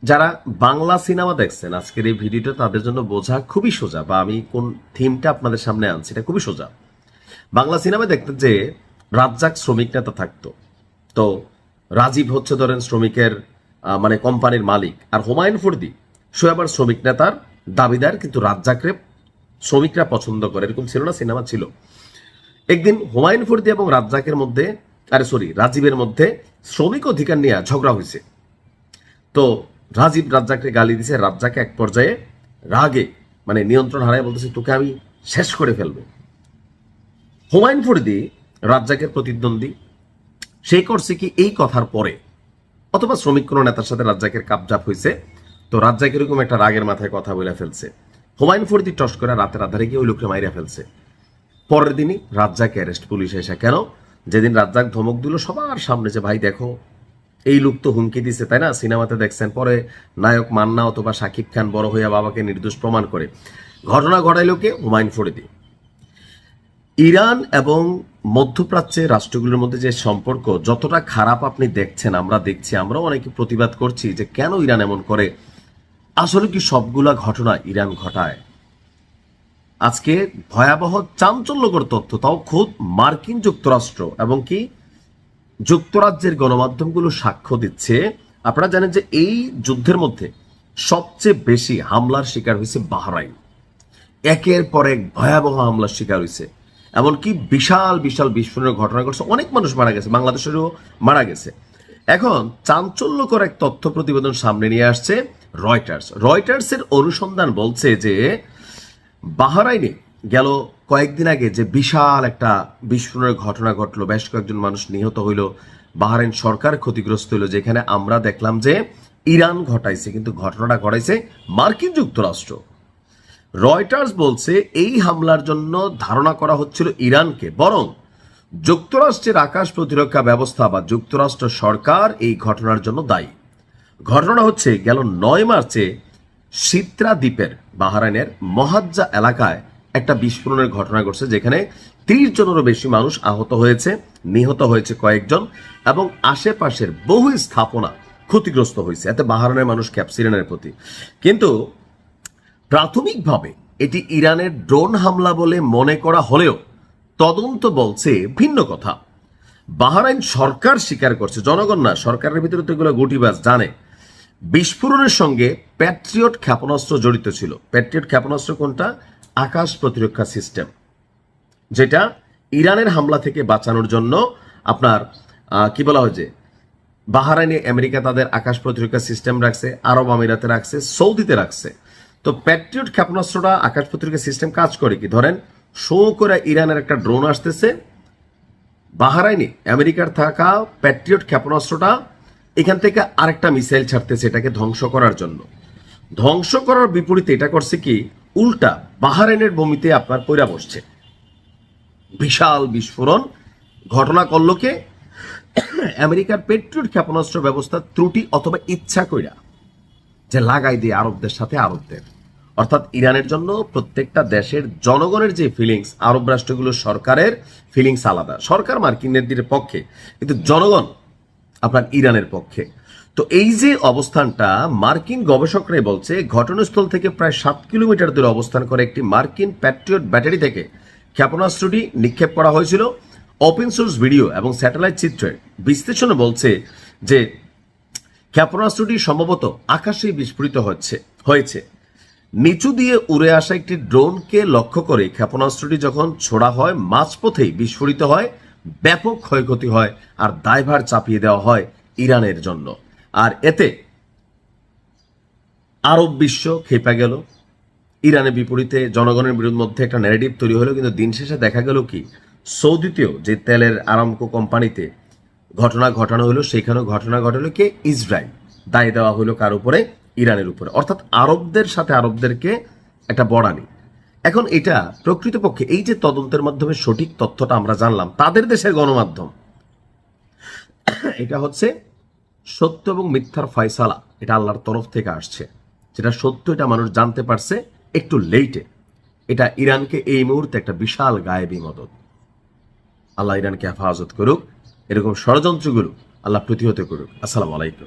যারা বাংলা সিনেমা দেখছেন আজকের এই ভিডিওটা তাদের জন্য বোঝা খুবই সোজা, বা আমি কোন থিমটা আপনাদের সামনে আনছি এটা খুবই সোজা। বাংলা সিনেমায় দেখতেন যে রাজ্জাক শ্রমিক নেতা থাকতো, তো রাজীব হচ্ছে ধরেন শ্রমিকের মানে কোম্পানির মালিক, আর হুমায়ুন ফরদি সে আবার শ্রমিক নেতার দাবিদার, কিন্তু রাজ্জাকরে শ্রমিকরা পছন্দ করে, এরকম ছিল না? সিনেমা ছিল। একদিন হুমায়ুন ফরদি এবং রাজ্জাকের মধ্যে, রাজীবের মধ্যে শ্রমিক অধিকার নিয়ে ঝগড়া হয়েছে। তো রাজীব রাজ্জাককে গালি দিছে, রাজ্জাকে এক পর্যায়ে রাগে মানে নিয়ন্ত্রণ হারায় বলতেছে তোকে আমি শেষ করে ফেলবো। হুমায়ুন ফরদি রাজ্জাকের প্রতিদ্বন্দ্বী, সে করছে কি এই কথার পরে, অথবা শ্রমিক কোনো নেতার সাথে রাজ্জাকের কাপজাপ হয়েছে, তো রাজ্জাক এরকম একটা রাগের মাথায় কথা বলে ফেলছে। হুমায়ুন ফরদি টস করে রাতের আধারে গিয়ে ওই লোককে মাইরা ফেলছে। পরের দিনই রাজ্জাক অ্যারেস্ট, পুলিশ এসে। কেন? যেদিন রাজ্জাক ধমক দিল সবার সামনে যে ভাই দেখো এই লোক তো হুমকি দিছে, তাই না? সিনেমাতে দেখছেন। পরে নায়ক মান্না অথবা শাকিব খান বড় হইয়া বাবাকে নির্দোষ প্রমাণ করে। ঘটনা ঘটাইল কে? হুমায়ুন ফরদি। ইরান এবং মধ্যপ্রাচ্যের রাষ্ট্রগুলোর মধ্যে যে সম্পর্ক যতটা খারাপ আপনি দেখছেন, আমরা দেখছি, আমরাও অনেকে প্রতিবাদ করছি যে কেন ইরান এমন করে। আসলে কি সবগুলা ঘটনা ইরান ঘটায়? আজকে ভয়াবহ চাঞ্চল্যকর তথ্য, তাও খোদ মার্কিন যুক্তরাষ্ট্র এবং কি যুক্তরাজ্যের গণমাধ্যমগুলো সাক্ষ্য দিচ্ছে। আপনারা জানেন যে এই যুদ্ধের মধ্যে সবচেয়ে বেশি হামলার শিকার হয়েছে বাহরাইন। একের পর এক ভয়াবহ হামলার শিকার হয়েছে, এমনকি বিশাল বিশাল বিস্ফোরণের ঘটনা ঘটছে, অনেক মানুষ মারা গেছে, বাংলাদেশেরও মারা গেছে। এখন চাঞ্চল্যকর এক তথ্য প্রতিবেদন সামনে নিয়ে আসছে রয়টার্সের অনুসন্ধান বলছে যে বাহরাইনে গেল কয়েকদিন আগে যে বিশাল একটা বিস্ফোরণের ঘটনা ঘটলো, বেশ কয়েকজন মানুষ নিহত হইল, বাহরাইন সরকার ক্ষতিগ্রস্ত হইল, যেখানে আমরা দেখলাম যে ইরান ঘটাইছে, কিন্তু ঘটনাটা ঘটাইছে মার্কিন যুক্তরাষ্ট্র। রয়টার্স বলছে এই হামলার জন্য ধারণা করা হচ্ছিল ইরানকে, বরং যুক্তরাষ্ট্রের আকাশ প্রতিরক্ষা ব্যবস্থা বা যুক্তরাষ্ট্র সরকার এই ঘটনার জন্য দায়ী। ঘটনা হচ্ছে গেল 9 মার্চে সিত্রা দ্বীপের বাহরাইনের মহাজ্জা এলাকায় একটা বিস্ফোরণের ঘটনা ঘটছে, যেখানে 30 জনেরও বেশি মানুষ আহত হয়েছে, নিহত হয়েছে কয়েকজন, এবং আশেপাশের বহু স্থাপনা ক্ষতিগ্রস্ত হয়েছে। এতে বাহরাইনের মানুষ ক্যাপসিলেনের প্রতি। কিন্তু প্রাথমিকভাবে এটি ইরানের ড্রোন হামলা বলে মনে করা হলেও তদন্ত বলছে ভিন্ন কথা। বাহরাইন সরকার স্বীকার করছে, জনগণ না, সরকারের ভিতরে তো এগুলো গুটিবাজ জানে, বিস্ফোরণের সঙ্গে প্যাট্রিয়ট ক্ষেপণাস্ত্র জড়িত ছিল। প্যাট্রিয়ট ক্ষেপণাস্ত্র কোনটা? আকাশ প্রতিরক্ষা সিস্টেম, যেটা ইরানের হামলা থেকে বাঁচানোর জন্য আপনার কি বলা হয় যে বাহরাইনে আমেরিকা তাদের আকাশ প্রতিরক্ষা সিস্টেম রাখছে, আরব আমিরাতে রাখছে, সৌদিতে রাখছে। তো প্যাট্রিয়ট ক্ষেপণাস্ত্রটা আকাশ প্রতিরক্ষা সিস্টেম কাজ করে কি, ধরেন শো করে ইরানের একটা ড্রোন আসতেছে, বাহরাইনে আমেরিকার থাকা প্যাট্রিয়ট ক্ষেপণাস্ত্রটা এখান থেকে আরেকটা মিসাইল ছাড়তেছে এটাকে ধ্বংস করার জন্য। ধ্বংস করার বিপরীতে এটা করছে কি, উল্টা বাহরাইনের ভূমিতে আপনার পয়রা বসছে। বিশাল বিস্ফোরণ ঘটনা করলো কে? আমেরিকার প্যাট্রিয়ট ক্ষেপণাস্ত্র ব্যবস্থার ত্রুটি অথবা ইচ্ছা কইরা যে লাগাই দিয়ে আরবদের সাথে আরবদের, অর্থাৎ ইরানের জন্য প্রত্যেকটা দেশের জনগণের যে ফিলিংস, আরব রাষ্ট্রগুলোর সরকারের ফিলিংস আলাদা। সরকার মার্কিনদের পক্ষে, কিন্তু জনগণ আপনার ইরানের পক্ষে। তো এই যে অবস্থানটা, মার্কিন গবেষকরাই বলছে ঘটনাস্থল থেকে প্রায় 7 কিলোমিটার দূরে অবস্থান করে একটি মার্কিন প্যাট্রিয়ট ব্যাটারি থেকে ক্ষেপণাস্ত্রটি নিক্ষেপ করা হয়েছিল। ওপেন সোর্স ভিডিও এবং স্যাটেলাইট চিত্রের বিশ্লেষণে বলছে যে ক্ষেপণাস্ত্রটি সম্ভবত আকাশেই বিস্ফোরিত হয়েছে। নিচু দিয়ে উড়ে আসা একটি ড্রোনকে লক্ষ্য করে ক্ষেপণাস্ত্রটি যখন ছোড়া হয় মাঝপথেই বিস্ফোরিত হয়, ব্যাপক ক্ষয়ক্ষতি হয়, আর দায়ভার চাপিয়ে দেওয়া হয় ইরানের জন্য। আর এতে আরব বিশ্ব খেপে গেল, ইরানের বিপরীতে জনগণের মধ্যে একটা ন্যারেটিভ তৈরি হলো। কিন্তু দিন শেষে দেখা গেল কি, সৌদিতেও যে তেলের আরামকো কোম্পানিতে ঘটনা ঘটানো হলো, সেখানেও ঘটনা ঘটালো কে? ইসরায়েল। দায় দেওয়া হলো কার উপরে? ইরানের উপরে। অর্থাৎ আরবদের সাথে আরবদেরকে একটা বড়ানি। এখন এটা প্রকৃতপক্ষে এই যে তদন্তের মাধ্যমে সঠিক তথ্যটা আমরা জানলাম, তাদের দেশের গণমাধ্যম এটা হচ্ছে সত্য এবং মিথ্যার ফয়সালা, এটা আল্লাহর তরফ থেকে আসছে। যেটা সত্য এটা মানুষ জানতে পারছে একটু লেটে। এটা ইরানকে এই মুহূর্তে একটা বিশাল গায়েবী মদত। আল্লাহ ইরানকে হেফাজত করুক, এরকম ষড়যন্ত্রগুলো আল্লাহ প্রতিহত করুক। আসসালামু আলাইকুম।